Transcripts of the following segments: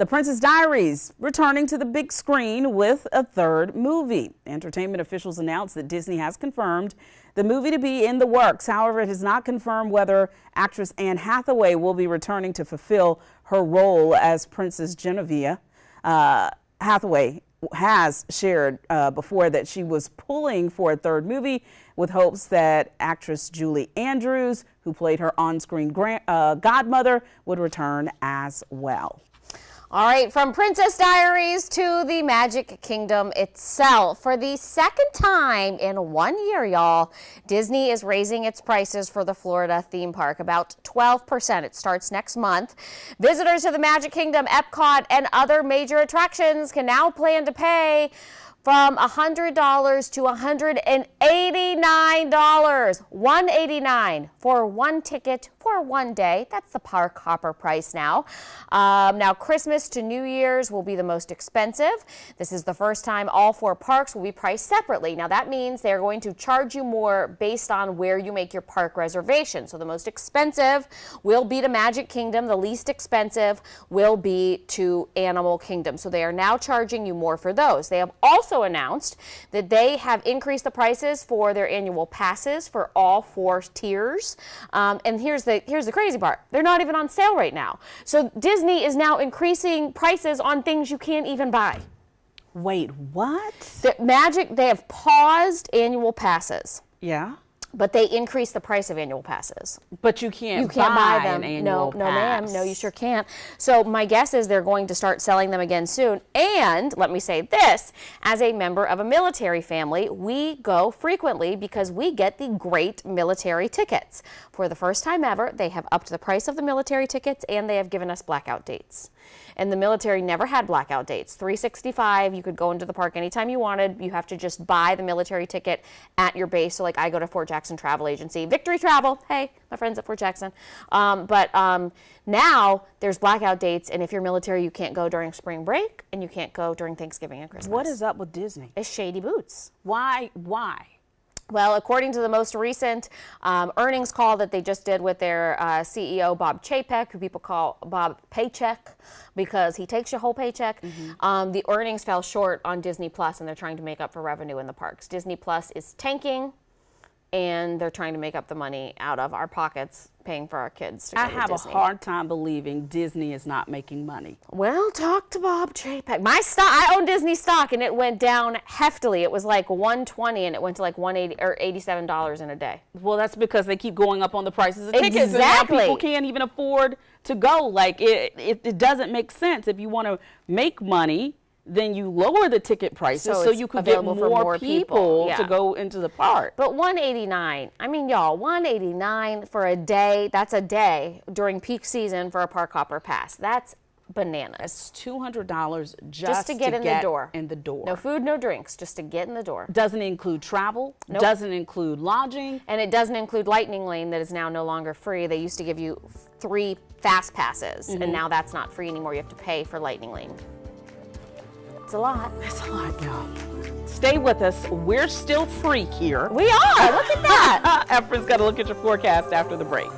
The Princess Diaries returning to the big screen with a third movie. Entertainment officials announced that Disney has confirmed the movie to be in the works. However, it has not confirmed whether actress Anne Hathaway will be returning to fulfill her role as Princess Genevieve. Hathaway has shared before that she was pulling for a third movie with hopes that actress Julie Andrews, who played her on-screen godmother, would return as well. All right, from Princess Diaries to the Magic Kingdom itself. For the second time in 1 year, y'all, Disney is raising its prices for the Florida theme park about 12%. It starts next month. Visitors to the Magic Kingdom, Epcot, and other major attractions can now plan to pay from $100 to $189. $189 for one ticket for 1 day. That's the park hopper price now. Now, Christmas to New Year's will be the most expensive. This is the first time all 4 parks will be priced separately. Now, that means they're going to charge you more based on where you make your park reservation. So the most expensive will be to Magic Kingdom. The least expensive will be to Animal Kingdom. So they are now charging you more for those. They have also announced that they have increased the prices for their annual passes for all 4 tiers. And here's the crazy part. They're not even on sale right now. So Disney is now increasing prices on things you can't even buy. Wait, what? They have paused annual passes. Yeah. But they increased the price of annual passes. But you can't buy them. No, ma'am. No, you sure can't. So my guess is they're going to start selling them again soon. And let me say this, as a member of a military family, we go frequently because we get the great military tickets. For the first time ever, they have upped the price of the military tickets and they have given us blackout dates. And the military never had blackout dates. 365, you could go into the park anytime you wanted. You have to just buy the military ticket at your base. So like I go to Fort Jackson Travel Agency, Victory Travel, hey, my friends at Fort Jackson. Now there's blackout dates, and if you're military, you can't go during spring break, and you can't go during Thanksgiving and Christmas. What is up with Disney? It's shady boots. Why? Well, according to the most recent earnings call that they just did with their CEO, Bob Chapek, who people call Bob Paycheck because he takes your whole paycheck, the earnings fell short on Disney Plus, and they're trying to make up for revenue in the parks. Disney Plus is tanking, and they're trying to make up the money out of our pockets paying for our kids to go to Disney. I have a hard time believing Disney is not making money. Well, talk to Bob Chapek. I own Disney stock, and it went down heftily. It was like $120, and it went to like $180 or $87 in a day. Well, that's because they keep going up on the prices of tickets. Exactly. And now people can't even afford to go. Like, it doesn't make sense. If you want to make money, then you lower the ticket prices so you could get more people to go into the park. But $189, I mean, y'all, $189 for a day, that's a day during peak season for a park hopper pass. That's bananas. It's $200 just to get in the door. No food, no drinks, just to get in the door. Doesn't include travel, nope. Doesn't include lodging. And it doesn't include Lightning Lane that is now no longer free. They used to give you 3 fast passes, and now that's not free anymore. You have to pay for Lightning Lane. It's a lot. It's a lot, y'all. Stay with us. We're still free here. We are. Look at that. Efren's got to look at your forecast after the break.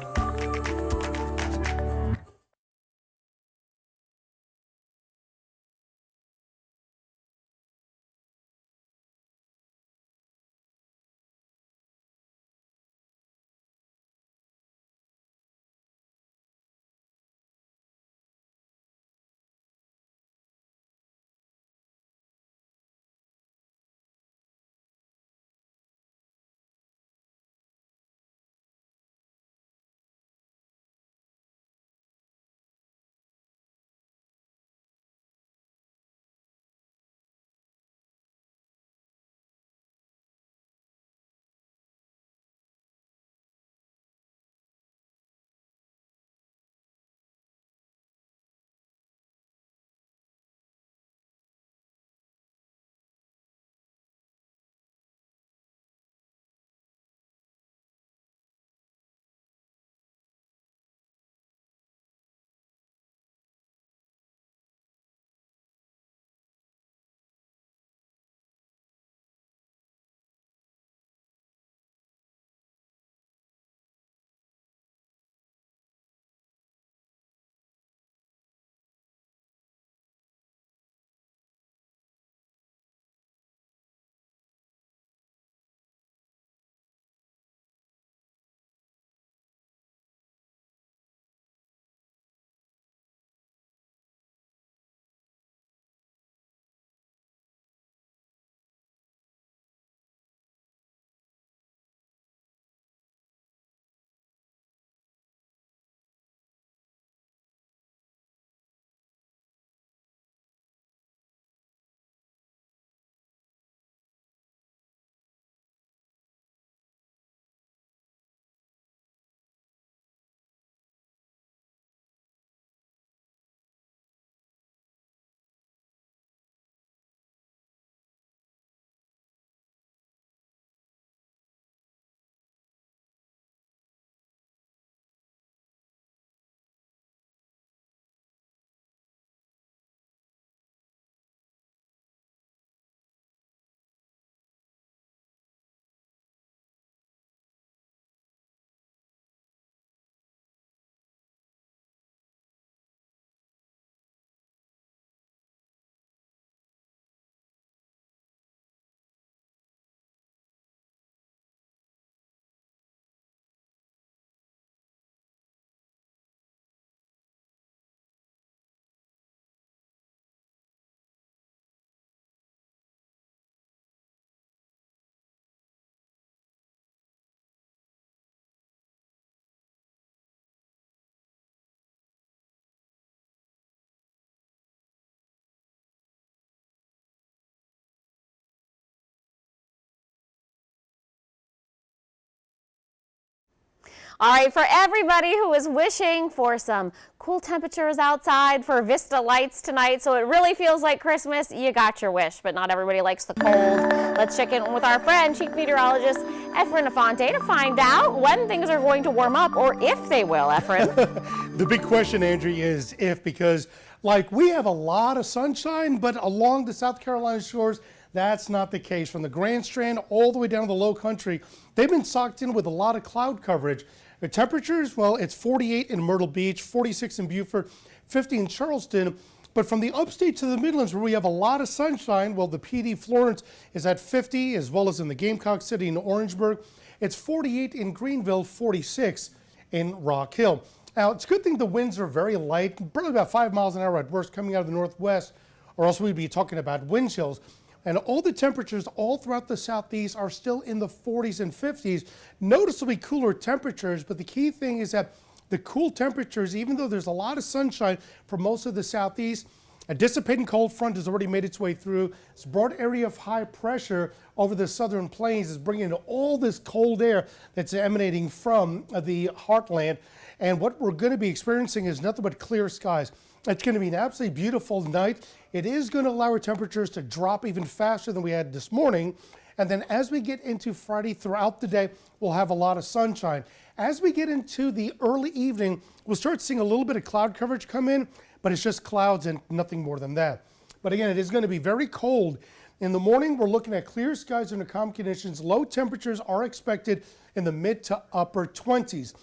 All right, for everybody who is wishing for some cool temperatures outside for Vista Lights tonight, so it really feels like Christmas, you got your wish, but not everybody likes the cold. Let's check in with our friend, Chief Meteorologist Efren Afonte, to find out when things are going to warm up, or if they will, Efren. The big question, Andrew, is if, because like we have a lot of sunshine, but along the South Carolina shores, that's not the case. From the Grand Strand all the way down to the low country, they've been socked in with a lot of cloud coverage. The temperatures, well, it's 48 in Myrtle Beach, 46 in Beaufort, 50 in Charleston. But from the upstate to the Midlands, where we have a lot of sunshine, well, the PD Florence is at 50, as well as in the Gamecock City in Orangeburg. It's 48 in Greenville, 46 in Rock Hill. Now, it's a good thing the winds are very light, probably about 5 miles an hour at worst, coming out of the northwest, or else we'd be talking about wind chills. And all the temperatures all throughout the southeast are still in the 40s and 50s. Noticeably cooler temperatures, but the key thing is that the cool temperatures, even though there's a lot of sunshine for most of the southeast, a dissipating cold front has already made its way through. This broad area of high pressure over the southern plains is bringing in all this cold air that's emanating from the heartland. And what we're going to be experiencing is nothing but clear skies. It's going to be an absolutely beautiful night. It is going to allow our temperatures to drop even faster than we had this morning. And then as we get into Friday throughout the day, we'll have a lot of sunshine. As we get into the early evening, we'll start seeing a little bit of cloud coverage come in, but it's just clouds and nothing more than that. But again, it is going to be very cold. In the morning, we're looking at clear skies under calm conditions. Low temperatures are expected in the mid to upper 20s.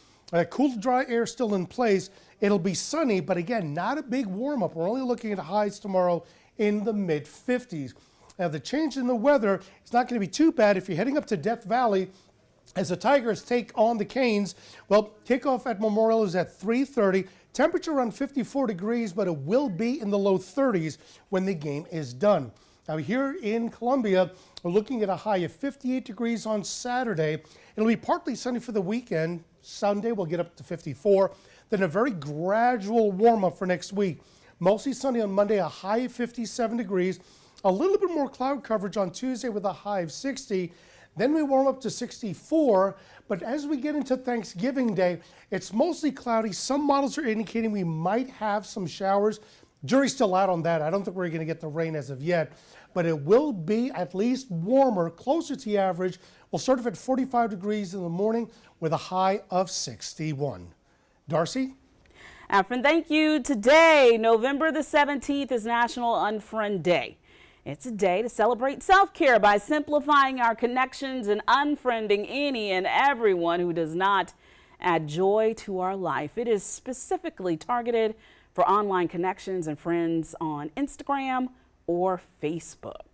Cool, dry air still in place. It'll be sunny, but again, not a big warm up. We're only looking at highs tomorrow in the mid 50s. Now, the change in the weather is not going to be too bad if you're heading up to Death Valley as the Tigers take on the Canes. Well, kickoff at Memorial is at 3:30. Temperature around 54 degrees, but it will be in the low 30s when the game is done. Now, here in Columbia, we're looking at a high of 58 degrees on Saturday. It'll be partly sunny for the weekend. Sunday, we'll get up to 54. Then a very gradual warm up for next week. Mostly sunny on Monday, a high of 57 degrees. A little bit more cloud coverage on Tuesday with a high of 60. Then we warm up to 64. But as we get into Thanksgiving Day, it's mostly cloudy. Some models are indicating we might have some showers. Jury's still out on that. I don't think we're going to get the rain as of yet. But it will be at least warmer, closer to the average. We'll start off at 45 degrees in the morning with a high of 61. Darcy? Efren, thank you. Today, November the 17th, is National Unfriend Day. It's a day to celebrate self-care by simplifying our connections and unfriending any and everyone who does not add joy to our life. It is specifically targeted for online connections and friends on Instagram or Facebook.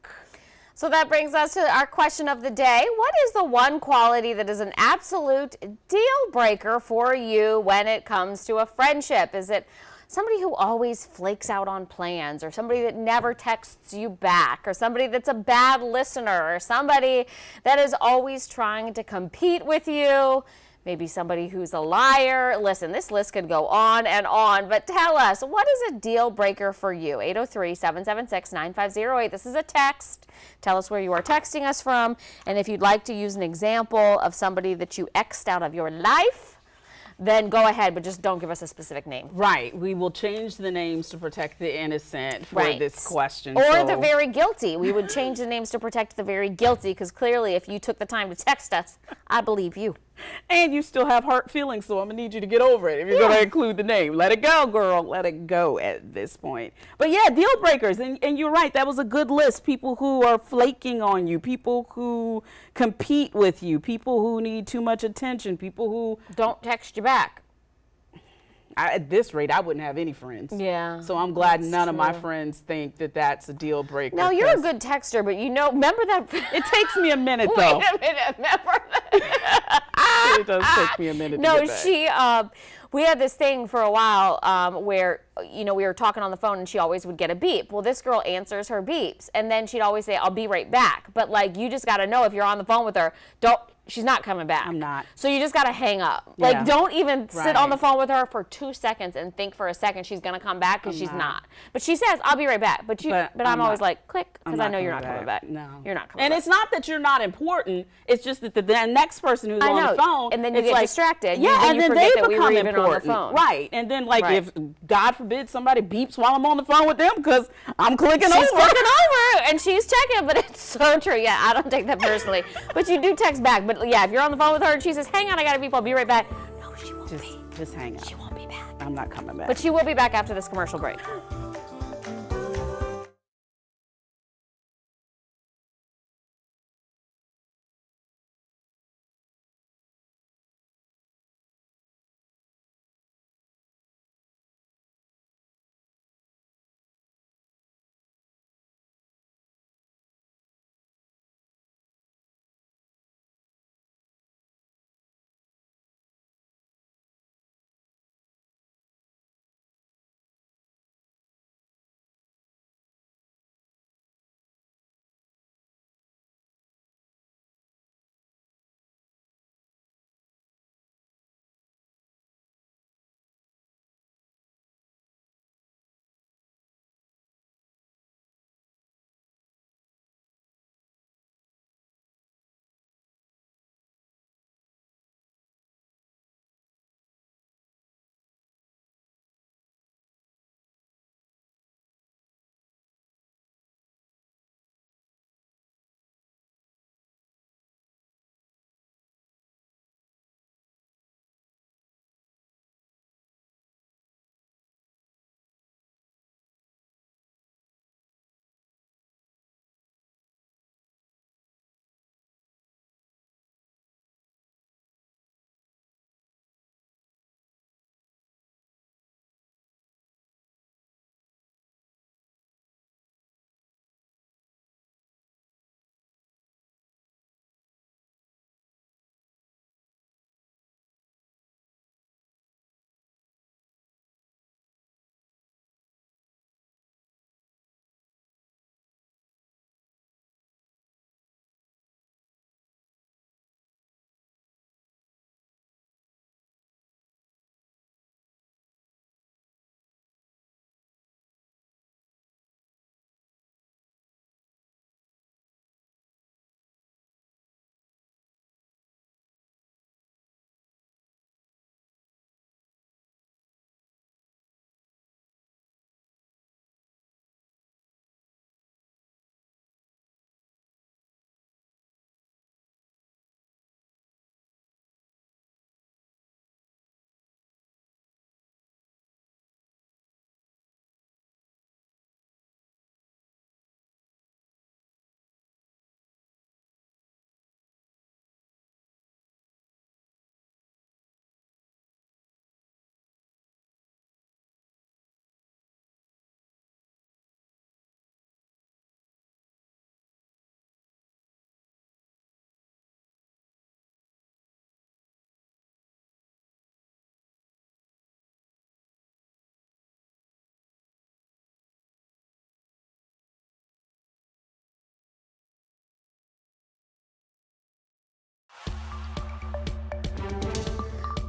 So that brings us to our question of the day. What is the one quality that is an absolute deal breaker for you when it comes to a friendship? Is it somebody who always flakes out on plans, or somebody that never texts you back, or somebody that's a bad listener, or somebody that is always trying to compete with you? Maybe somebody who's a liar. Listen, this list could go on and on, but tell us, what is a deal breaker for you? 803-776-9508. This is a text. Tell us where you are texting us from, and if you'd like to use an example of somebody that you X'd out of your life, then go ahead, but just don't give us a specific name. Right. We will change the names to protect the innocent for this question. Or the very guilty. We would change the names to protect the very guilty, because clearly if you took the time to text us, I believe you. And you still have hurt feelings, so I'm going to need you to get over it. If you're going to include the name, let it go, girl. Let it go at this point. But yeah, deal breakers. And you're right. That was a good list. People who are flaking on you, people who compete with you, people who need too much attention, people who don't text you back. At this rate, I wouldn't have any friends. Yeah. So I'm glad none of my friends think that that's a deal breaker. No, you're a good texter, but remember that. It takes me a minute, though. Wait a minute, remember that? It does take me a minute to get back. We had this thing for a while where, we were talking on the phone and she always would get a beep. Well, this girl answers her beeps, and then she'd always say, I'll be right back. But, you just got to know if you're on the phone with her, she's not coming back. I'm not. So you just got to hang up. Yeah. Like, don't even sit on the Right. phone with her for 2 seconds and think for a second she's going to come back, because she's not. But she says, I'll be right back. But I'm always like, click, because I know you're not coming back. No. You're not coming and back. it's not that you're not important. It's just that the next person who's I on know. the phone. And then you it's get distracted. Yeah, Then and you then forget they that we were become even on the important. phone. Right. And then, like, Right. if, God forbid, somebody beeps while I'm on the phone with them because I'm clicking She's over. clicking over and she's checking, but it's so true. Yeah, I don't take that personally. But you do text back. But yeah, if you're on the phone with her and she says, hang on, I got to beep, I'll be right back. No, she won't be. Just hang up. She won't be back. I'm not coming back. But she will be back after this commercial break.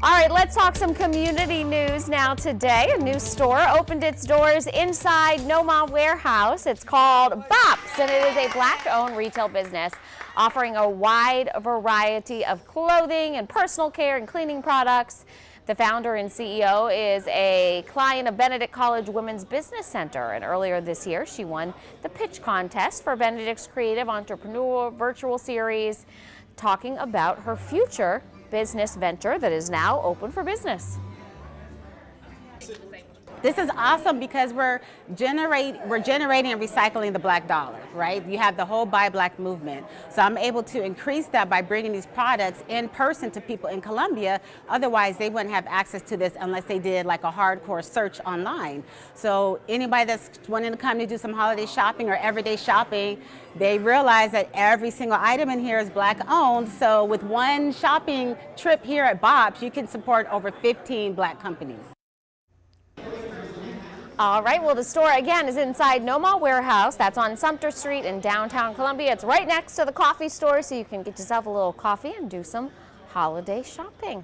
All right, let's talk some community news now today. A new store opened its doors inside Noma Warehouse. It's called Bops, and it is a Black-owned retail business offering a wide variety of clothing and personal care and cleaning products. The founder and CEO is a client of Benedict College Women's Business Center, and earlier this year she won the pitch contest for Benedict's Creative Entrepreneur Virtual Series, talking about her future business venture that is now open for business. This is awesome because we're generating and recycling the black dollar, right? You have the whole Buy Black movement. So I'm able to increase that by bringing these products in person to people in Colombia. Otherwise, they wouldn't have access to this unless they did like a hardcore search online. So anybody that's wanting to come to do some holiday shopping or everyday shopping, they realize that every single item in here is Black owned. So with one shopping trip here at Bob's, you can support over 15 Black companies. All right, well, the store again is inside Noma Warehouse. That's on Sumter Street in downtown Columbia. It's right next to the coffee store, so you can get yourself a little coffee and do some holiday shopping.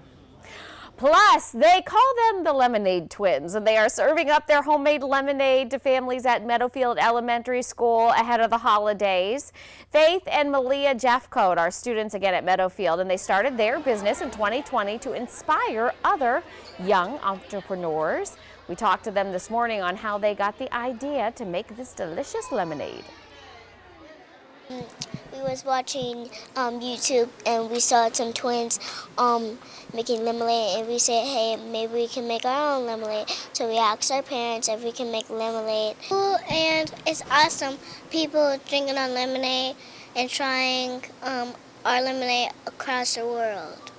Plus, they call them the Lemonade Twins, and they are serving up their homemade lemonade to families at Meadowfield Elementary School ahead of the holidays. Faith and Malia Jeffcoat are students again at Meadowfield, and they started their business in 2020 to inspire other young entrepreneurs. We talked to them this morning on how they got the idea to make this delicious lemonade. We was watching YouTube and we saw some twins making lemonade, and we said, hey, maybe we can make our own lemonade. So we asked our parents if we can make lemonade. And it's awesome. People drinking our lemonade and trying our lemonade across the world.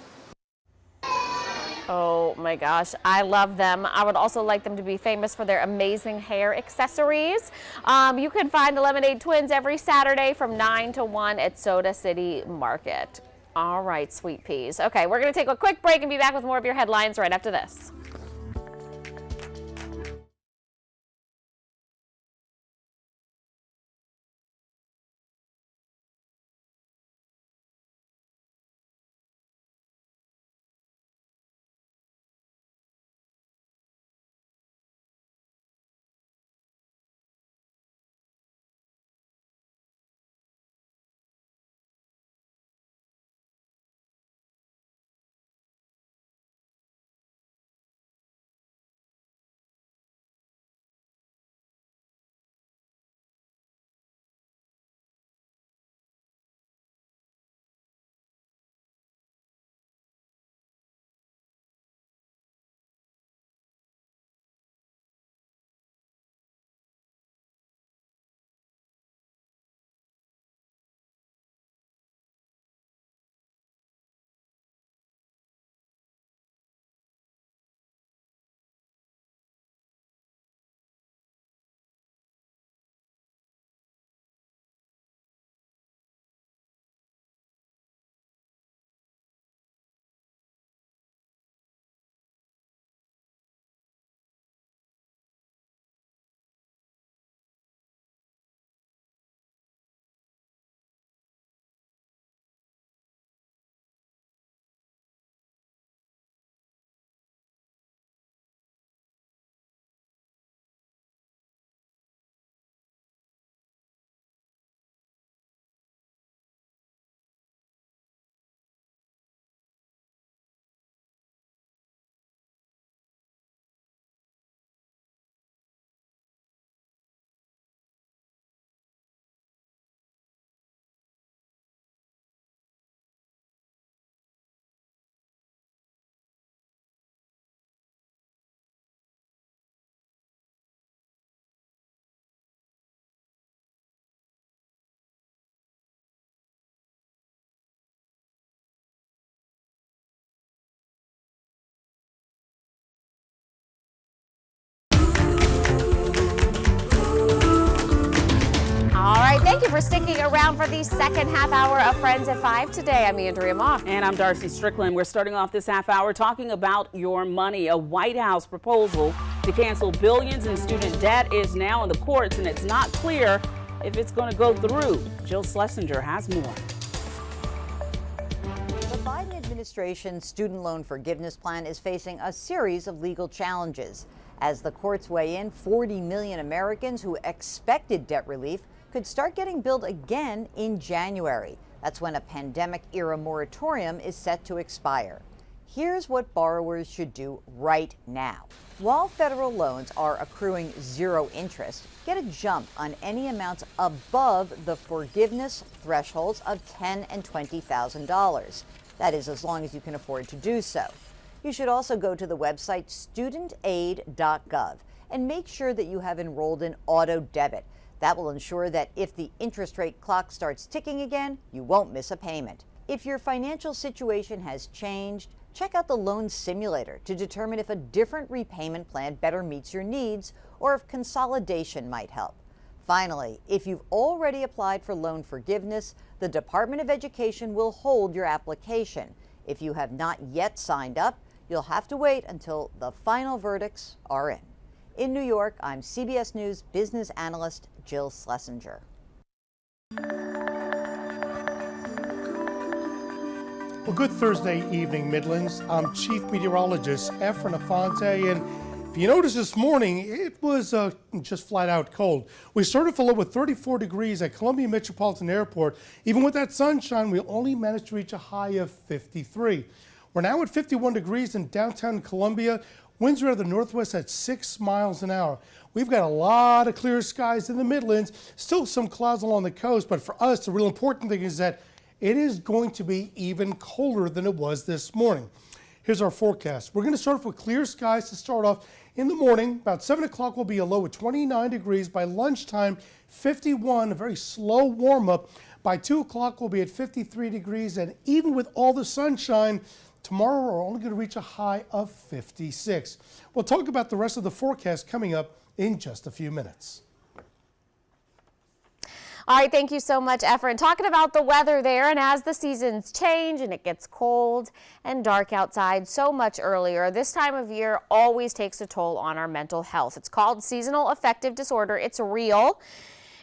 Oh my gosh, I love them. I would also like them to be famous for their amazing hair accessories. You can find the Lemonade Twins every Saturday from 9 to 1 at Soda City Market. All right, sweet peas. Okay, we're going to take a quick break and be back with more of your headlines right after this. Thank you for sticking around for the second half hour of Friends at 5 today. I'm Andrea Mock. And I'm Darcy Strickland. We're starting off this half hour talking about your money. A White House proposal to cancel billions in student debt is now in the courts, and it's not clear if it's going to go through. Jill Schlesinger has more. The Biden administration's student loan forgiveness plan is facing a series of legal challenges. As the courts weigh in, 40 million Americans who expected debt relief could start getting billed again in January. That's when a pandemic-era moratorium is set to expire. Here's what borrowers should do right now. While federal loans are accruing zero interest, get a jump on any amounts above the forgiveness thresholds of $10,000 and $20,000. That is, as long as you can afford to do so. You should also go to the website studentaid.gov and make sure that you have enrolled in auto debit. That will ensure that if the interest rate clock starts ticking again, you won't miss a payment. If your financial situation has changed, check out the loan simulator to determine if a different repayment plan better meets your needs or if consolidation might help. Finally, if you've already applied for loan forgiveness, the Department of Education will hold your application. If you have not yet signed up, you'll have to wait until the final verdicts are in. In New York, I'm CBS News business analyst Jill Schlesinger. Well, good Thursday evening, Midlands. I'm Chief Meteorologist Efren Afonte, and if you notice this morning, it was just flat out cold. We started full with 34 degrees at Columbia Metropolitan Airport. Even with that sunshine, we only managed to reach a high of 53. We're now at 51 degrees in downtown Columbia. Winds are out of the northwest at 6 miles an hour. We've got a lot of clear skies in the Midlands, still some clouds along the coast, but for us, the real important thing is that it is going to be even colder than it was this morning. Here's our forecast. We're going to start off with clear skies to start off in the morning. About 7 o'clock will be a low of 29 degrees. By lunchtime, 51, a very slow warm up. By 2 o'clock, we'll be at 53 degrees. And even with all the sunshine, tomorrow we're only going to reach a high of 56. We'll talk about the rest of the forecast coming up in just a few minutes. All right, thank you so much, Efren. Talking about the weather there, and as the seasons change and it gets cold and dark outside so much earlier, this time of year always takes a toll on our mental health. It's called seasonal affective disorder. It's real.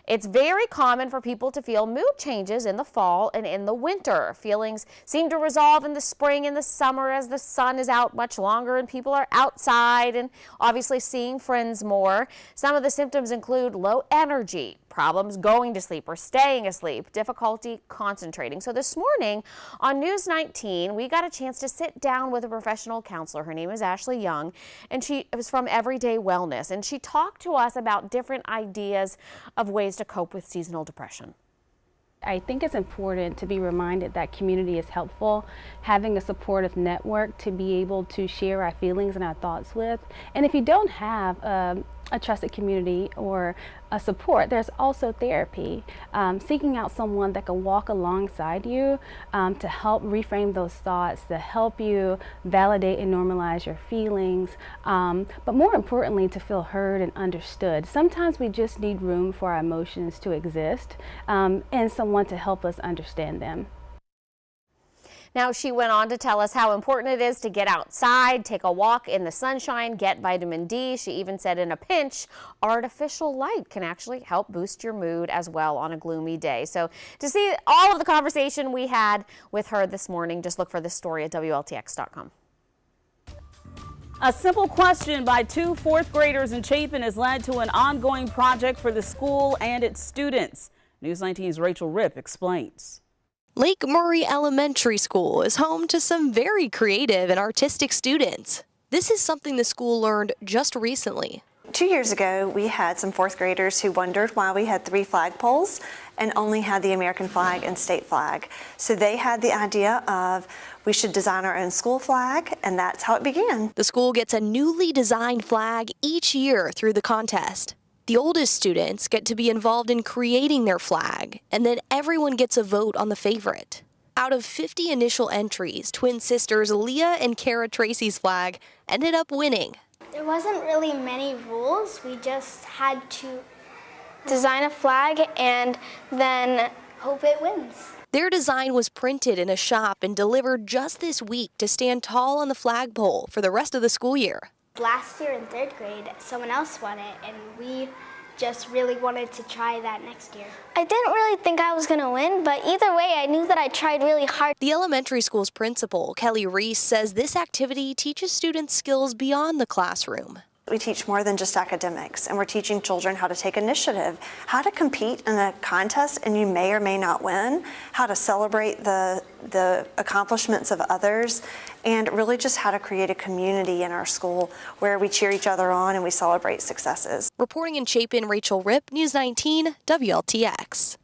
It's very common for people to feel mood changes in the fall and in the winter. Feelings seem to resolve in the spring and the summer as the sun is out much longer and people are outside and obviously seeing friends more. Some of the symptoms include low energy, problems going to sleep or staying asleep, difficulty concentrating. So this morning on News 19, we got a chance to sit down with a professional counselor. Her name is Ashley Young, and she was from Everyday Wellness, and she talked to us about different ideas of ways to cope with seasonal depression. I think it's important to be reminded that community is helpful, having a supportive network to be able to share our feelings and our thoughts with. And if you don't have a trusted community or a support, there's also therapy. Seeking out someone that can walk alongside you to help reframe those thoughts, to help you validate and normalize your feelings, but more importantly, to feel heard and understood. Sometimes we just need room for our emotions to exist and someone to help us understand them. Now, she went on to tell us how important it is to get outside, take a walk in the sunshine, get vitamin D. She even said in a pinch, artificial light can actually help boost your mood as well on a gloomy day. So to see all of the conversation we had with her this morning, just look for this story at WLTX.com. A simple question by two fourth graders in Chapin has led to an ongoing project for the school and its students. News 19's Rachel Ripp explains. Lake Murray Elementary School is home to some very creative and artistic students. This is something the school learned just recently. 2 years ago, we had some fourth graders who wondered why we had 3 flagpoles and only had the American flag and state flag. So they had the idea of we should design our own school flag, and that's how it began. The school gets a newly designed flag each year through the contest. The oldest students get to be involved in creating their flag, and then everyone gets a vote on the favorite. Out of 50 initial entries, twin sisters Leah and Kara Tracy's flag ended up winning. There wasn't really many rules. We just had to design a flag and then hope it wins. Their design was printed in a shop and delivered just this week to stand tall on the flagpole for the rest of the school year. Last year in 3rd grade, someone else won it, and we just really wanted to try that next year. I didn't really think I was going to win, but either way, I knew that I tried really hard. The elementary school's principal, Kelly Reese, says this activity teaches students skills beyond the classroom. We teach more than just academics, and we're teaching children how to take initiative, how to compete in a contest and you may or may not win, how to celebrate the accomplishments of others, and really just how to create a community in our school where we cheer each other on and we celebrate successes. Reporting in Chapin, Rachel Ripp, News 19, WLTX.